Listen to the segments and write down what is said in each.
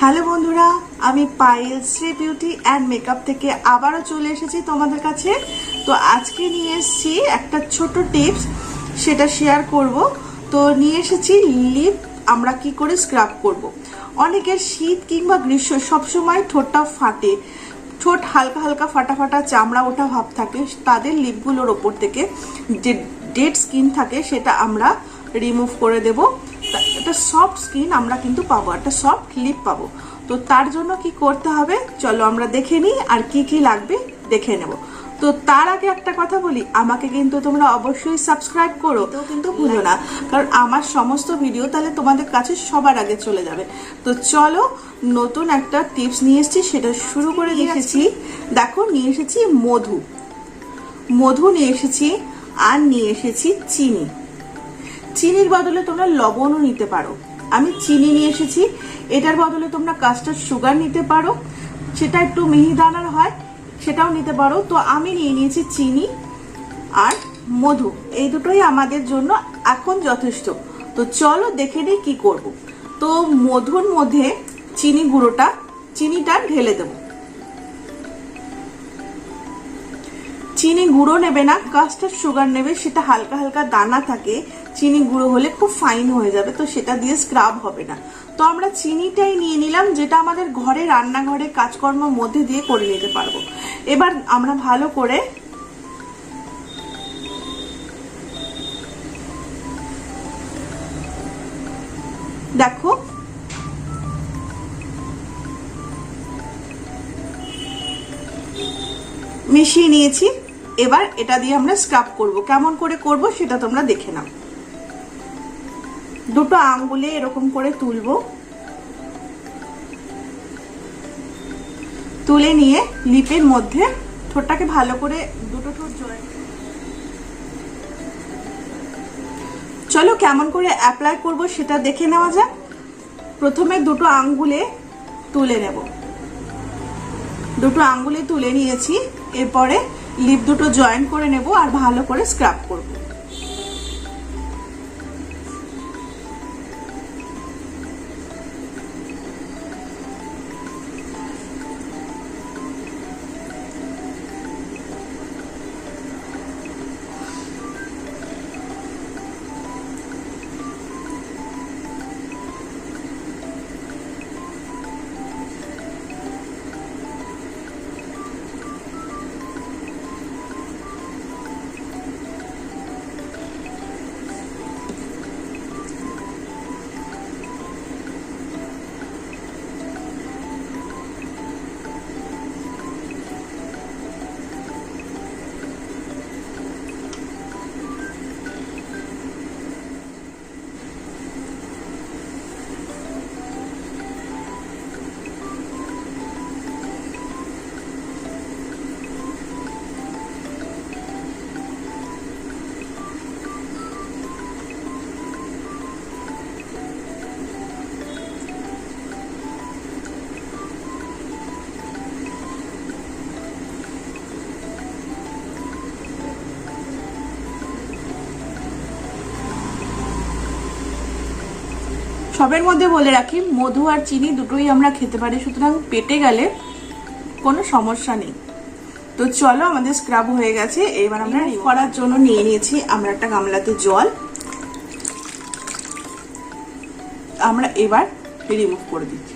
Hello বন্ধুরা, আমি Payel Shri beauty and makeup থেকে আবারও চলে এসেছি তোমাদের কাছে। তো আজকে নিয়ে এসেছি একটা ছোট টিপস, সেটা শেয়ার করব। তো নিয়ে এসেছি লিপ আমরা কি করে স্ক্রাব করব। অনেকের শীত কিংবা গ্রীষ্ম সবসময় ঠোঁটটা ফাটে, ঠোঁট হালকা হালকা ফাটা ফাটা চামড়া ওঠা ভাব থাকে, তাদের লিপগুলোর ওপর থেকে যে ডেড স্কিন থাকে সেটা আমরা রিমুভ করে দেব। একটা সফট স্কিন আমরা কিন্তু পাবো, একটা সফট লিপ পাবো। তো তার জন্য কি করতে হবে চলো আমরা দেখে নিই, আর কি কি লাগবে দেখে নেব। তো তার আগে একটা কথা বলি, আমাকে কিন্তু তোমরা অবশ্যই সাবস্ক্রাইব করো, তো কিন্তু ভুলো না, কারণ আমার সমস্ত ভিডিও তাহলে তোমাদের কাছে সবার আগে চলে যাবে। তো চলো নতুন একটা টিপস নিয়ে এসেছি, সেটা শুরু করে দিয়েছি। দেখো নিয়ে এসেছি মধু নিয়ে এসেছি, আর নিয়ে এসেছি চিনি। চিনির বদলে তোমরা লবণও নিতে পারো, আমি চিনি নিয়ে এসেছি। এটার বদলে তোমরা কাস্টার্ড সুগার নিতে পারো, সেটা একটু মিহিদানার হয়, সেটাও নিতে পারো। তো আমি নিয়ে নিয়েছি চিনি আর মধু, এই দুটোই আমাদের জন্য এখন যথেষ্ট। তো চলো দেখে নিই কি করব। তো মধুর মধ্যে চিনিটা ঢেলে দেবো। চিনি গুঁড়ো নেবে না, কাস্টার্ড সুগার নেবে, সেটা হালকা হালকা দানা থাকে। চিনি গুঁড়ো হলে খুব ফাইন হয়ে যাবে, তো সেটা দিয়ে স্ক্রাব হবে না। তো আমরা চিনিটাই নিয়ে নিলাম, যেটা আমাদের ঘরে রান্নাঘরে কাজকর্মের মধ্যে দিয়ে করে নিতে পারবো। এবার আমরা ভালো করে দেখো মিশিয়ে নিয়েছি। এবার এটা দিয়ে আমরা স্ক্রাব করব। কেমন করে করব সেটা তোমরা দেখে নাও। দুটো আঙ্গুলে এরকম করে তুলে নিয়ে লিপের মধ্যে ঠোঁটটাকে ভালো করে দুটো ঠোঁট জয়েন। চলো কেমন করে অ্যাপ্লাই করব সেটা দেখে নেওয়া যাক। প্রথমে দুটো আঙ্গুলে তুলে নেব, দুটো আঙ্গুলে তুলে নিয়েছি। এরপরে লিপ দুটো জয়েন করে নেব আর ভালো করে স্ক্রাব করব। সবের মধ্যে বলে রাখি, মধু আর চিনি দুটোই আমরা খেতে পারি, সুতরাং পেটে গেলে কোনো সমস্যা নেই। তো চলো আমাদের স্ক্রাব হয়ে গেছে। এবার আমরা করার জন্য নিয়ে নিয়েছি আমরা একটা গামলাতে জল, আমরা এবার রিমুভ করে দিচ্ছি।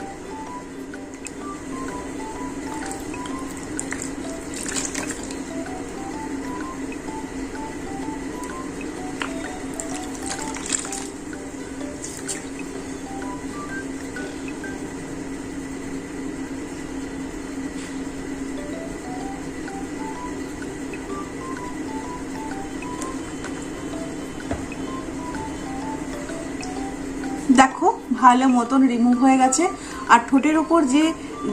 দেখো ভালো মতন রিমুভ হয়ে গেছে, আর ঠোঁটের ওপর যে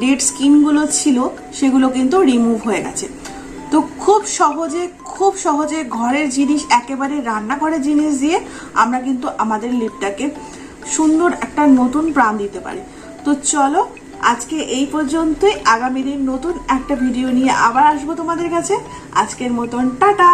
ডেড স্কিনগুলো ছিল সেগুলো কিন্তু রিমুভ হয়ে গেছে। তো খুব সহজে ঘরের জিনিস, একেবারে রান্নাঘরের জিনিস দিয়ে আমরা কিন্তু আমাদের লিপটাকে সুন্দর একটা নতুন প্রাণ দিতে পারি। তো চলো আজকে এই পর্যন্তই, আগামী দিন নতুন একটা ভিডিও নিয়ে আবার আসবো তোমাদের কাছে। আজকের মতন টাটা।